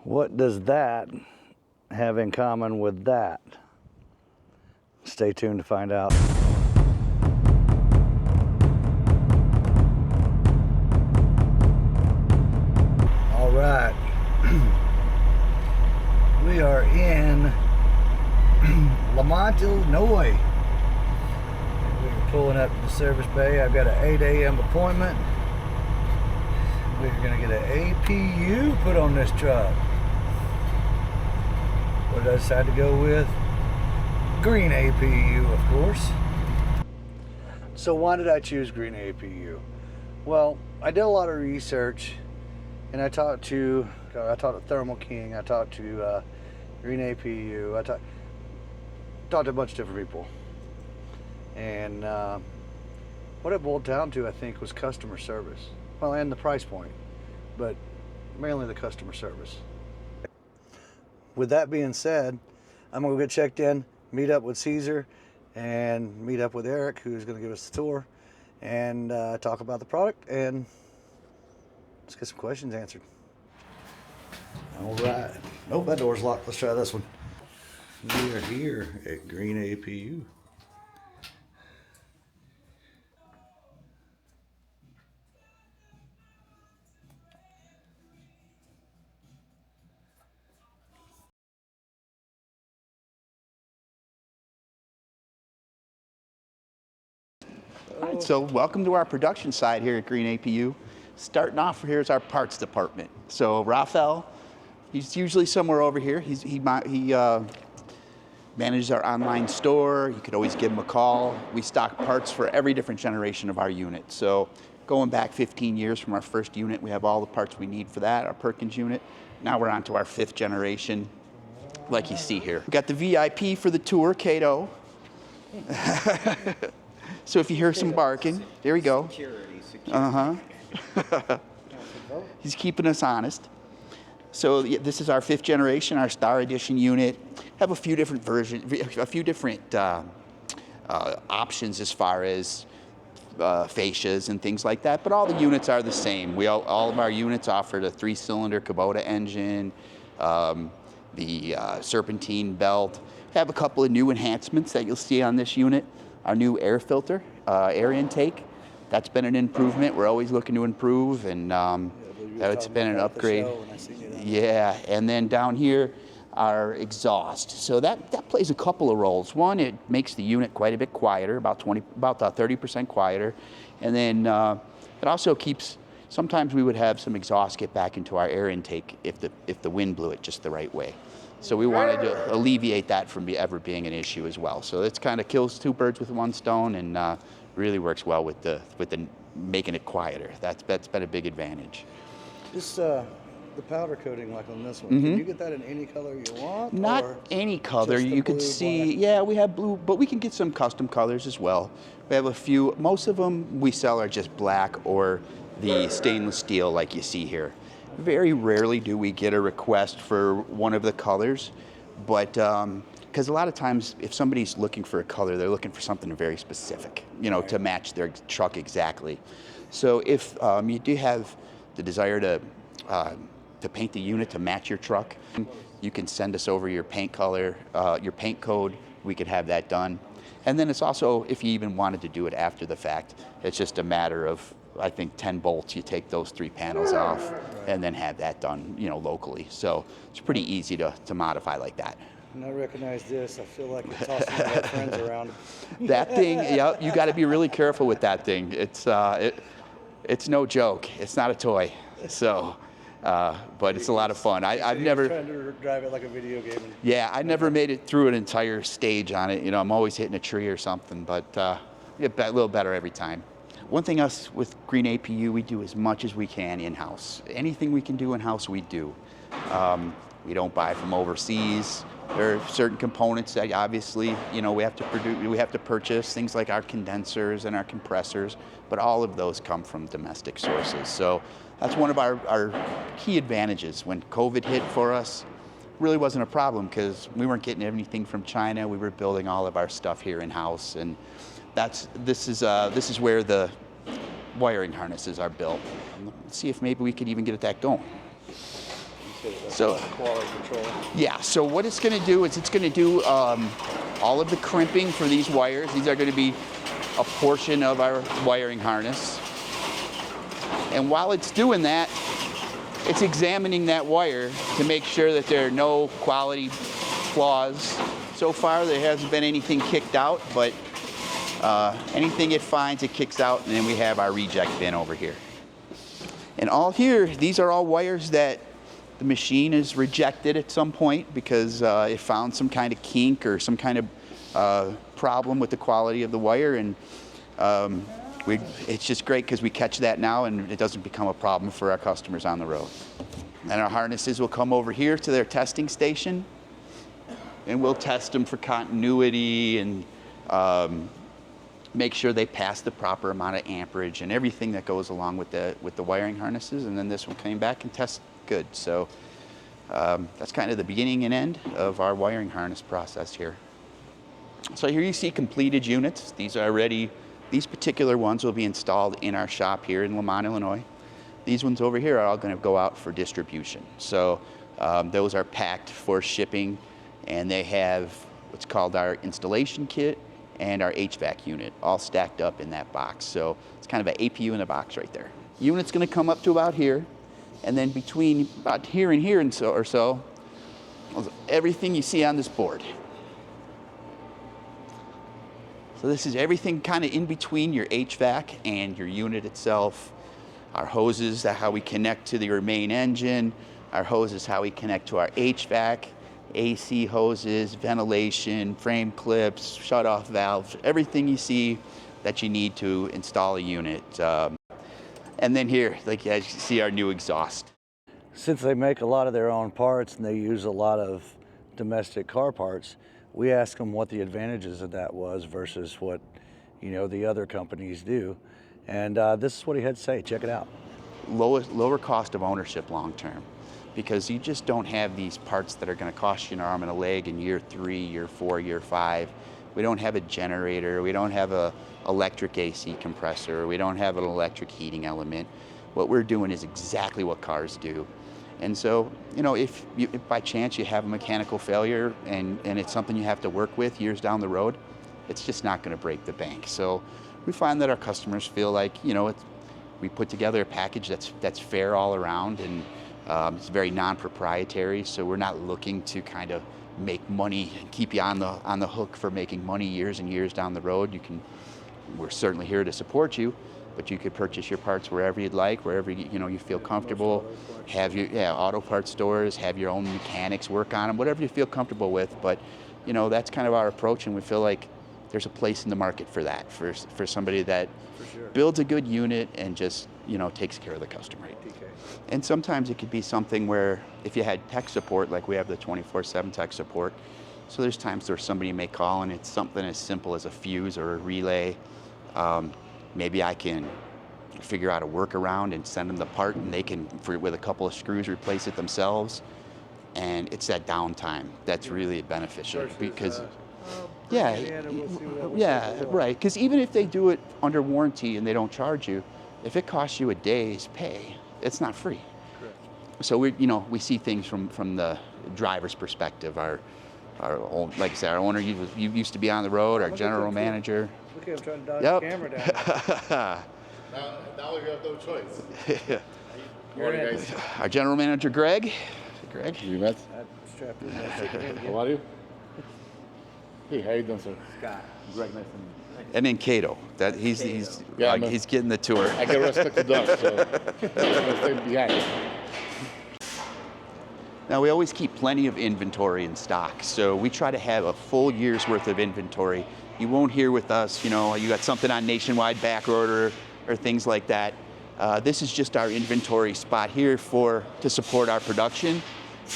What does that have in common with that? Stay tuned to find out. All right. We are in Lamont, Illinois. We're pulling up to the service bay. I've got an 8 a.m. appointment. We're going to get an APU put on this truck. What did I decide to go with? Green APU, of course. So why did I choose Green APU? Well, I did a lot of research, and I talked to Thermal King, I talked to Green APU, I talked to a bunch of different people. And what it boiled down to, I think, was customer service. Well, and the price point, but mainly the customer service. With that being said, I'm gonna go get checked in, meet up with Caesar, and meet up with Eric, who's gonna give us the tour, and talk about the product, and let's get some questions answered. All right. Nope, that door's locked. Let's try this one. We are here at Green APU. All right, so welcome to our production side here at Green APU. Starting off, here's our parts department. So Rafael, he's usually somewhere over here. He manages our online store. You could always give him a call. We stock parts for every different generation of our unit. So going back 15 years from our first unit, we have all the parts we need for that, our Perkins unit. Now we're on to our 5th generation, like you see here. We got the VIP for the tour, Cato. So if you hear some barking, there we go. Security. He's keeping us honest. So this is our 5th generation, our Star Edition unit. Have a few different versions, a few different options as far as fascias and things like that, but all the units are the same. All of our units offer the 3-cylinder Kubota engine, the serpentine belt. Have a couple of new enhancements that you'll see on this unit. Our new air filter, air intake, that's been an improvement. We're always looking to improve, and it's been an upgrade. Yeah, and then down here, our exhaust. So that plays a couple of roles. One, it makes the unit quite a bit quieter, about 30% quieter, and then it also keeps. Sometimes we would have some exhaust get back into our air intake if the wind blew it just the right way. So we wanted to alleviate that from ever being an issue as well. So it's kind of kills 2 birds with 1 stone, and really works well with the making it quieter. That's been a big advantage. This the powder coating, like on this one. Can you get that in any color you want? Not any color. You could see. Black? Yeah, we have blue, but we can get some custom colors as well. We have a few. Most of them we sell are just black or the stainless steel, like you see here. Very rarely do we get a request for one of the colors, but because a lot of times if somebody's looking for a color, they're looking for something very specific, to match their truck exactly. So if you do have the desire to paint the unit to match your truck, you can send us over your paint color, your paint code. We could have that done. And then it's also, if you even wanted to do it after the fact, it's just a matter of, I think, 10 bolts. You take those 3 panels off and then have that done, locally. So it's pretty easy to modify like that. And I recognize this. I feel like we're tossing my friends around. That thing, yeah, you got to be really careful with that thing. It's no joke. It's not a toy. So, but it's a lot of fun. I've never trying to drive it like a video game. Yeah, I never made it through an entire stage on it. I'm always hitting a tree or something, but get a little better every time. One thing us with Green APU, we do as much as we can in-house. Anything we can do in-house, we do. We don't buy from overseas. There are certain components that obviously, we have to produce. We have to purchase things like our condensers and our compressors, but all of those come from domestic sources. So that's one of our key advantages. When COVID hit for us, really wasn't a problem because we weren't getting anything from China. We were building all of our stuff here in-house, and this is where the wiring harnesses are built. Let's see if maybe we could even get that going. So quality control. yeah, so what it's going to do is it's going to do all of the crimping for these wires. These are going to be a portion of our wiring harness. And while it's doing that, it's examining that wire to make sure that there are no quality flaws. So far, there hasn't been anything kicked out, but anything it finds, it kicks out, and then we have our reject bin over here. And all here, these are all wires that the machine has rejected at some point because it found some kind of kink or some kind of problem with the quality of the wire, and it's just great because we catch that now and it doesn't become a problem for our customers on the road. And our harnesses will come over here to their testing station, and we'll test them for continuity and make sure they pass the proper amount of amperage and everything that goes along with the wiring harnesses. And then this one came back and tested good. So that's kind of the beginning and end of our wiring harness process here. So here you see completed units. These are ready. These particular ones will be installed in our shop here in Lamont, Illinois. These ones over here are all going to go out for distribution. So those are packed for shipping, and they have what's called our installation kit and our HVAC unit all stacked up in that box. So it's kind of an APU in a box right there. Unit's going to come up to about here, and then between about here and here and so, everything you see on this board. So this is everything kind of in between your HVAC and your unit itself. Our hoses, that's how we connect to your main engine. Our hoses, how we connect to our HVAC, AC hoses, ventilation, frame clips, shut-off valves, everything you see that you need to install a unit. And then here, like as you see, our new exhaust. Since they make a lot of their own parts and they use a lot of domestic car parts, we asked them what the advantages of that was versus what, the other companies do. And this is what he had to say. Check it out. Lower cost of ownership long term, because you just don't have these parts that are going to cost you an arm and a leg in year 3, year 4, year 5. We don't have a generator. We don't have a electric AC compressor. We don't have an electric heating element. What we're doing is exactly what cars do. And so, if by chance you have a mechanical failure and it's something you have to work with years down the road, it's just not going to break the bank. So we find that our customers feel like, we put together a package that's fair all around, and it's very non-proprietary. So we're not looking to kind of make money and keep you on the hook for making money years and years down the road. We're certainly here to support you, but you could purchase your parts wherever you'd like, wherever you feel comfortable. Have your auto parts stores, have your own mechanics work on them, whatever you feel comfortable with. But that's kind of our approach, and we feel like there's a place in the market for that, for somebody that builds a good unit and just takes care of the customer. And sometimes it could be something where if you had tech support, like we have the 24/7 tech support, so there's times where somebody may call and it's something as simple as a fuse or a relay. Maybe I can figure out a workaround and send them the part, and they can, with a couple of screws, replace it themselves. And it's that downtime that's really beneficial because, right. Because even if they do it under warranty and they don't charge you, if it costs you a day's pay, it's not free. Correct. So we see things from the driver's perspective. Our old, like I said, our owner used to be on the road. Our general manager. Okay, I'm trying to dodge the camera down. Now we have no choice. Morning, guys. Our general manager, Greg. Greg. You met? How are you? Hey, how you doing, sir? Scott. Greg, nice to meet you. And then Cato. He's getting the tour. I can respect the dog, so I'm gonna stay behind. Now, we always keep plenty of inventory in stock, so we try to have a full year's worth of inventory. You won't hear with us, you got something on nationwide back order or things like that. This is just our inventory spot here to support our production.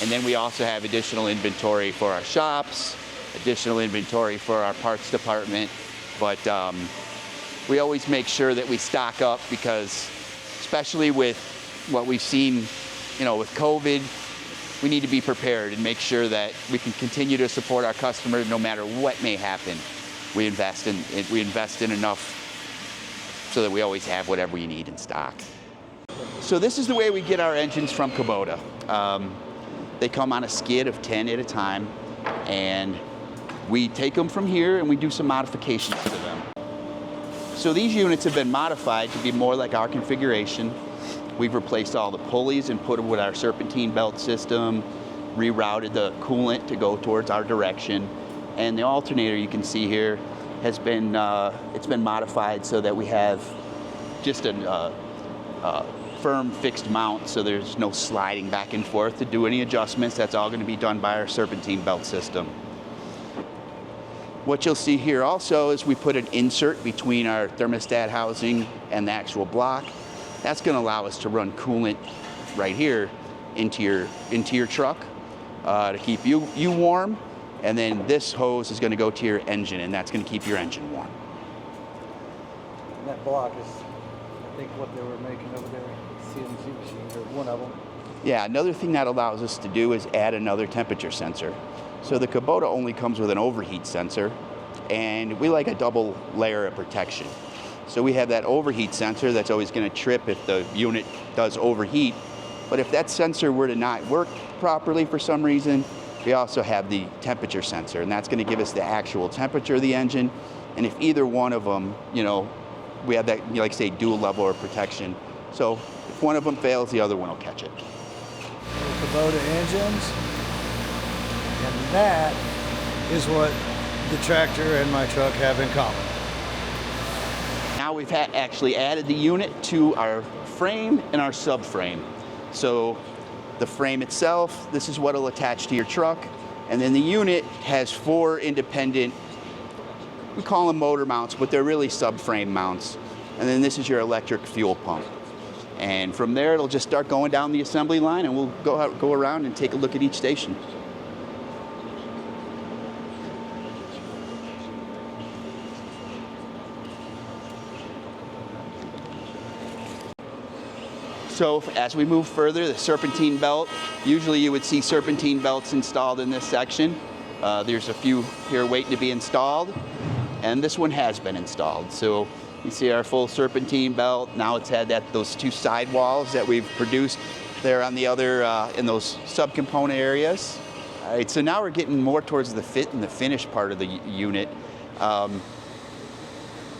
And then we also have additional inventory for our shops, additional inventory for our parts department. But we always make sure that we stock up because, especially with what we've seen, with COVID, we need to be prepared and make sure that we can continue to support our customers no matter what may happen. We invest in enough so that we always have whatever we need in stock. So this is the way we get our engines from Kubota. They come on a skid of 10 at a time, and we take them from here and we do some modifications to them. So these units have been modified to be more like our configuration. We've replaced all the pulleys and put them with our serpentine belt system, rerouted the coolant to go towards our direction, and the alternator you can see here has been it's been modified so that we have just a firm fixed mount, so there's no sliding back and forth to do any adjustments. That's all going to be done by our serpentine belt system. What you'll see here also is we put an insert between our thermostat housing and the actual block. That's going to allow us to run coolant right here into your truck to keep you warm, and then this hose is going to go to your engine, and that's going to keep your engine warm. And that block is, I think, what they were making over there, CNC machine, or one of them. Yeah, another thing that allows us to do is add another temperature sensor. So the Kubota only comes with an overheat sensor, and we like a double layer of protection. So we have that overheat sensor that's always going to trip if the unit does overheat. But if that sensor were to not work properly for some reason, we also have the temperature sensor, and that's going to give us the actual temperature of the engine. And if either one of them, you know, we have that, like say, dual level of protection. So if one of them fails, the other one will catch it. Kubota engines, and that is what the tractor and my truck have in common. Now we've actually added the unit to our frame and our subframe. So the frame itself, this is what will attach to your truck, and then the unit has 4 independent, we call them motor mounts, but they're really subframe mounts. And then this is your electric fuel pump. And from there, it'll just start going down the assembly line, and we'll go around and take a look at each station. So as we move further, the serpentine belt, usually you would see serpentine belts installed in this section. There's a few here waiting to be installed, and this one has been installed. So you see our full serpentine belt. Now it's had those 2 side walls that we've produced there on the other, in those subcomponent areas. All right, so now we're getting more towards the fit and the finish part of the unit.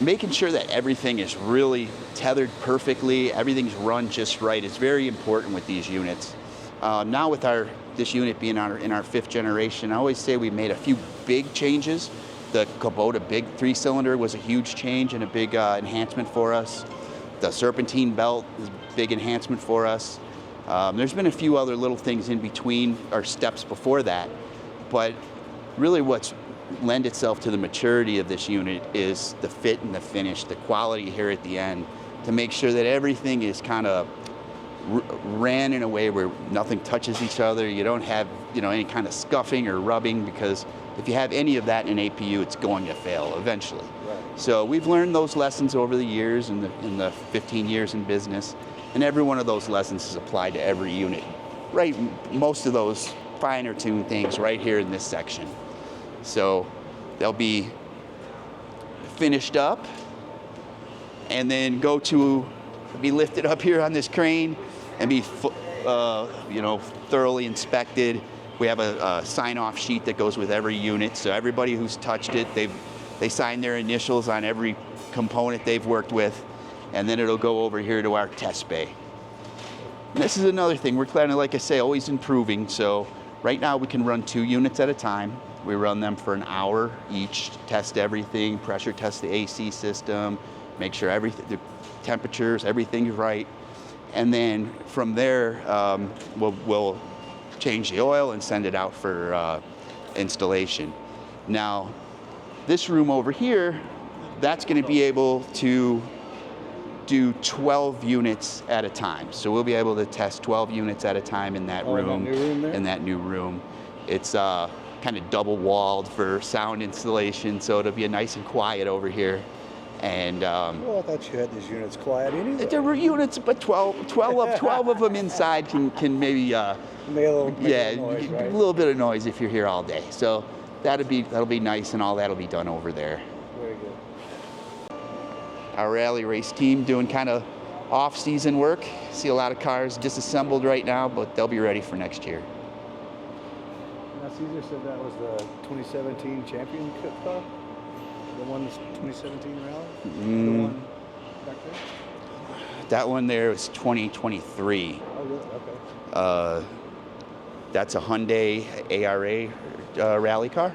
Making sure that everything is really tethered perfectly, everything's run just right is very important with these units. Now with this unit being in our 5th generation, I always say we made a few big changes. The Kubota big 3-cylinder was a huge change and a big enhancement for us. The serpentine belt is a big enhancement for us. There's been a few other little things in between, or steps before that, but really what's lend itself to the maturity of this unit is the fit and the finish, the quality here at the end, to make sure that everything is kind of ran in a way where nothing touches each other. You don't have, you know, any kind of scuffing or rubbing, because if you have any of that in an APU, it's going to fail eventually. Right. So we've learned those lessons over the years, in the 15 years in business, and every one of those lessons is applied to every unit. Right, most of those finer tuned things right here in this section. So they'll be finished up and then be lifted up here on this crane and be thoroughly inspected. We have a sign-off sheet that goes with every unit, so everybody who's touched it, they sign their initials on every component they've worked with, and then it'll go over here to our test bay. And this is another thing, we're kind of, like I say, always improving. So right now we can run 2 units at a time. We run them for an hour each, test everything, pressure test the AC system, make sure the temperatures, everything's right. And then from there, we'll change the oil and send it out for installation. Now, this room over here, that's going to be able to do 12 units at a time. So we'll be able to test 12 units at a time in that room. In that new room. It's kind of double walled for sound installation, so it'll be nice and quiet over here. And well, I thought you had these units quiet anyway. There were units, but 12 of them inside can maybe make a little noise, right? A little bit of noise if you're here all day. So that'll be nice, and all that'll be done over there. Very good. Our rally race team doing kind of off-season work. See a lot of cars disassembled right now, but they'll be ready for next year. Caesar said that was the 2017 champion car? The one that's 2017 rally? The one back there? That one there was 2023. Oh, really? Okay. That's a Hyundai ARA rally car.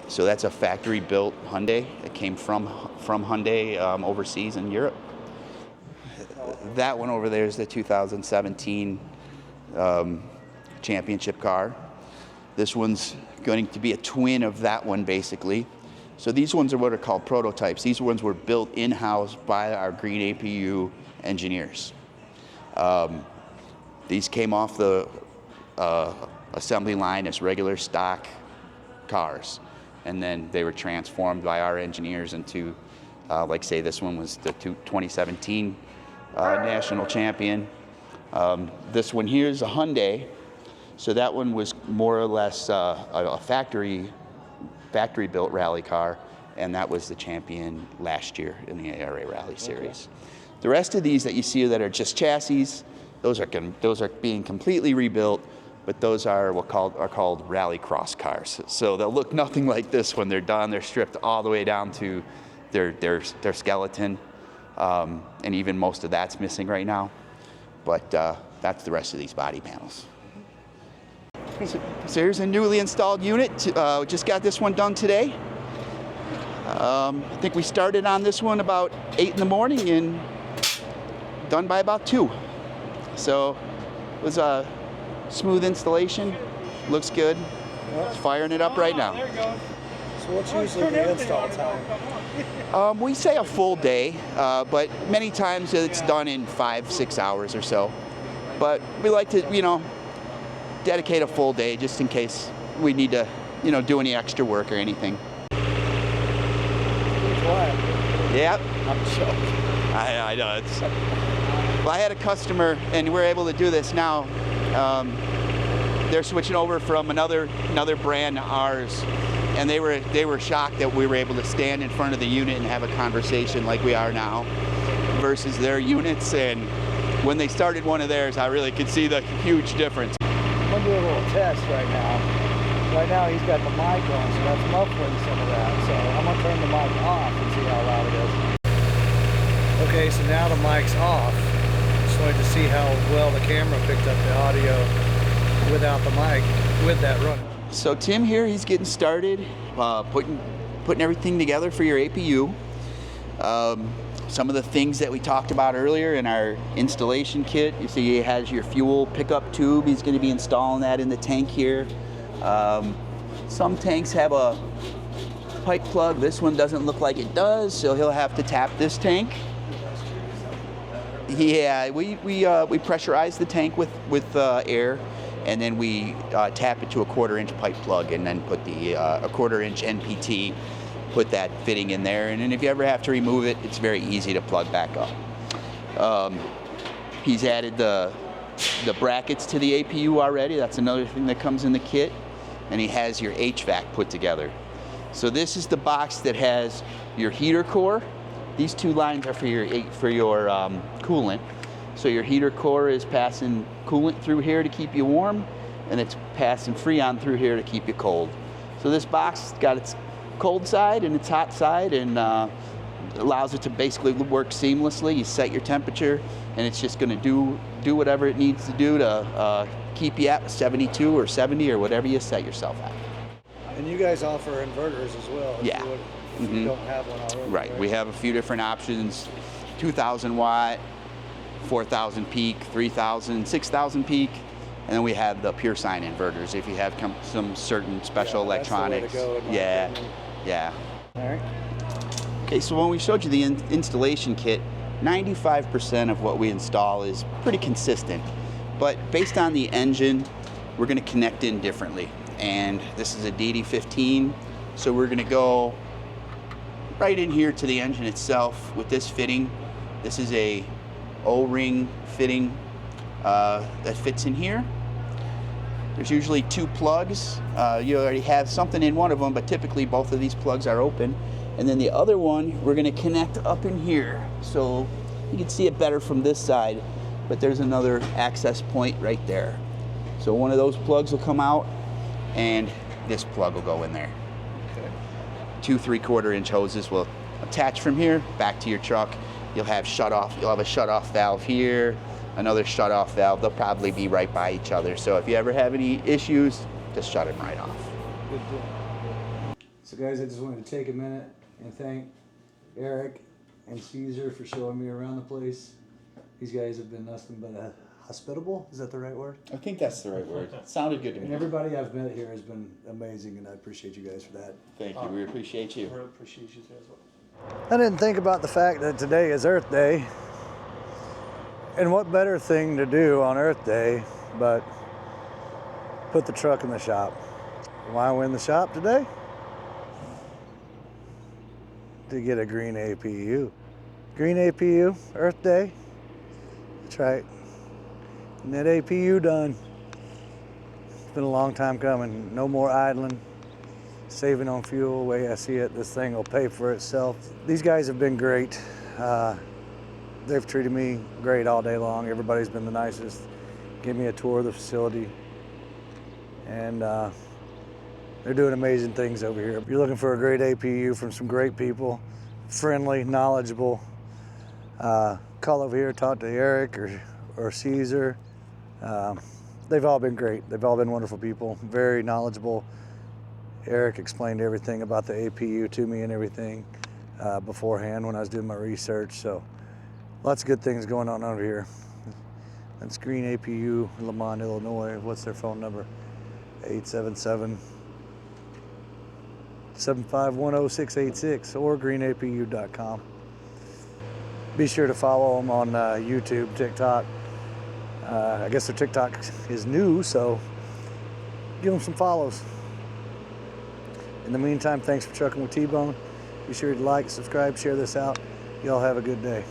So that's a factory-built Hyundai. It came from Hyundai overseas in Europe. That one over there is the 2017 championship car. This one's going to be a twin of that one, basically. So these ones are what are called prototypes. These ones were built in-house by our Green APU engineers. These came off the assembly line as regular stock cars, and then they were transformed by our engineers into, like say this one was the 2017 national champion. This one here is a Hyundai, so that one was more or less a factory-built rally car, and that was the champion last year in the ARA Rally Series. Okay. The rest of these that you see that are just chassis, those are being completely rebuilt, but those are called rally cross cars. So they'll look nothing like this when they're done. They're stripped all the way down to their skeleton, and even most of that's missing right now. But that's the rest of these body panels. So here's a newly installed unit. Just got this one done today. I think we started on this one about 8 in the morning and done by about 2. So it was a smooth installation. Looks good. It's firing it up right now. So what's usually the install time? We say a full day, but many times it's done in 5-6 hours or so. But we like to, dedicate a full day just in case we need to, do any extra work or anything. Yep. I'm joking. I know. Well, I had a customer, and we're able to do this now. They're switching over from another brand to ours, and they were shocked that we were able to stand in front of the unit and have a conversation like we are now, versus their units. And when they started one of theirs, I really could see the huge difference. I'm gonna do a little test right now. Right now he's got the mic on, so that's muffling some of that. So I'm gonna turn the mic off and see how loud it is. Okay, so now the mic's off. Just wanted to see how well the camera picked up the audio without the mic, with that running. So Tim here, he's getting started, putting everything together for your APU. Some of the things that we talked about earlier in our installation kit, you see he has your fuel pickup tube. He's going to be installing that in the tank here. Some tanks have a pipe plug. This one doesn't look like it does, so he'll have to tap this tank. Yeah, we pressurize the tank with air, and then we tap it to a 1/4 inch pipe plug, and then put the a 1/4 inch NPT. Put that fitting in there, and then if you ever have to remove it, it's very easy to plug back up. He's added the brackets to the APU already. That's another thing that comes in the kit, and he has your HVAC put together. So this is the box that has your heater core. These 2 lines are for your coolant. So your heater core is passing coolant through here to keep you warm, and it's passing Freon through here to keep you cold. So this box has got its cold side and its hot side, and allows it to basically work seamlessly. You set your temperature, and it's just going to do whatever it needs to do to keep you at 72 or 70 or whatever you set yourself at. And you guys offer inverters as well. Yeah. If you don't have one already. Right. We have a few different options: 2,000 watt, 4,000 peak, 3,000, 6,000 peak. And then we have the pure sine inverters if you have some certain special electronics. That's the way to go, Yeah. All right. Okay, so when we showed you the installation kit, 95% of what we install is pretty consistent. But based on the engine, we're going to connect in differently. And this is a DD15, so we're going to go right in here to the engine itself with this fitting. This is a O-ring fitting that fits in here. There's usually 2 plugs. You already have something in one of them, but typically both of these plugs are open. And then the other one, we're going to connect up in here. So you can see it better from this side, but there's another access point right there. So one of those plugs will come out, and this plug will go in there. Okay. 2 3/4 inch hoses will attach from here back to your truck. You'll have a shut-off valve here, another shut-off valve. They'll probably be right by each other. So if you ever have any issues, just shut them right off. Good deal. So guys, I just wanted to take a minute and thank Eric and Caesar for showing me around the place. These guys have been nothing but hospitable. Is that the right word? I think that's the right word. It sounded good to And me. everybody I've met here has been amazing, and I appreciate you guys for that. Thank you. We appreciate you. We appreciate you as well. I didn't think about the fact that today is Earth Day. And what better thing to do on Earth Day but put the truck in the shop. Why we're in the shop today? To get a Green APU. Green APU, Earth Day. That's right. And that APU done. It's been a long time coming. No more idling. Saving on fuel, the way I see it, this thing will pay for itself. These guys have been great. They've treated me great all day long. Everybody's been the nicest. Give me a tour of the facility. And they're doing amazing things over here. If you're looking for a great APU from some great people, friendly, knowledgeable, call over here, talk to Eric or Caesar. They've all been great. They've all been wonderful people, very knowledgeable. Eric explained everything about the APU to me and everything beforehand when I was doing my research. So lots of good things going on over here. That's Green APU, Lamont, Illinois. What's their phone number? 877-751-0686 or greenapu.com. Be sure to follow them on YouTube, TikTok. I guess their TikTok is new, so give them some follows. In the meantime, thanks for trucking with Tbone. Be sure to like, subscribe, share this out. Y'all have a good day.